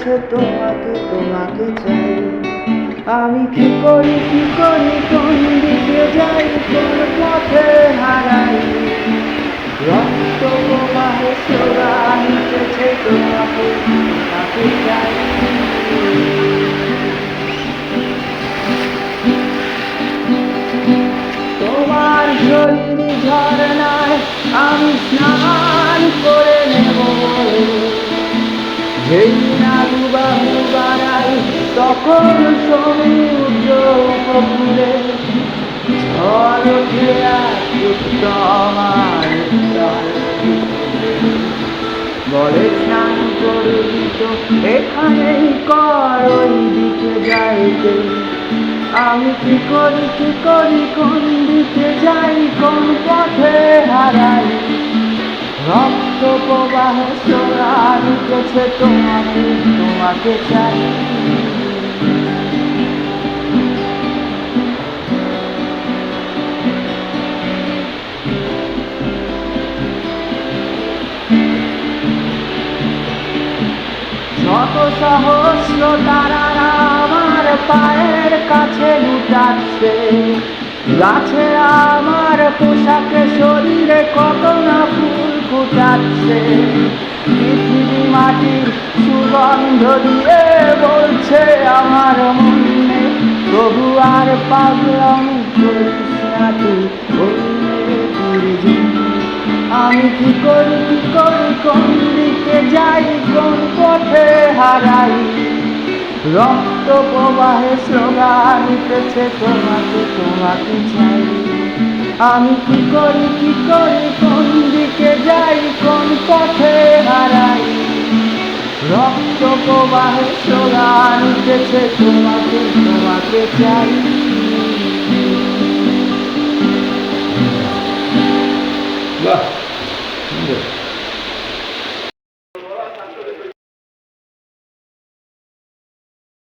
উঠেছে তোমাকে তোমাকে চাই। আমি কি করি কোন দিকে যাই, কোন পথে হারাই। রক্ত প্রবাহে স্লোগান উঠেছে তোমাকে তোমাকে চাই। তোমার শরীর ঝরনায় আমি স্নান করে নেব। যেই না দুবাহু বাড়াই তখন সমুদ্র উপকূলে ঝড় ওঠে আর উত্তমার বলে স্নান করবি তো এখানেই কর, ওই দিকে যাইতে। আমি কি করি কোন দিকে যাই, কোন পথে হারাই। রক্ত প্রবাহে স্লোগান উঠেছে তোমাকে তোমাকে চাই। শত সহস্র তারারা আমার পায়ের কাছে লুটাচ্ছে। গাছে আমার পোশাকে শরীরে কত না ফুল ফুটাচ্ছে। পৃথিবী মাটির সুগন্ধ দিয়ে বলছে আমার মনে, তবু আর পাগলামি করিস না তুই অন্যের জন্য। আমি কি করি কোন দিকে যাই, কোন পথে হারাই। রক্ত প্রবাহে স্লোগান উঠেছে তোমাকে তোমাকে চাই। আমি কি করি কোন দিকে যাই, কোন পথে হারাই। রক্ত প্রবাহে স্লোগান উঠেছে তোমাকে তোমাকে চাই।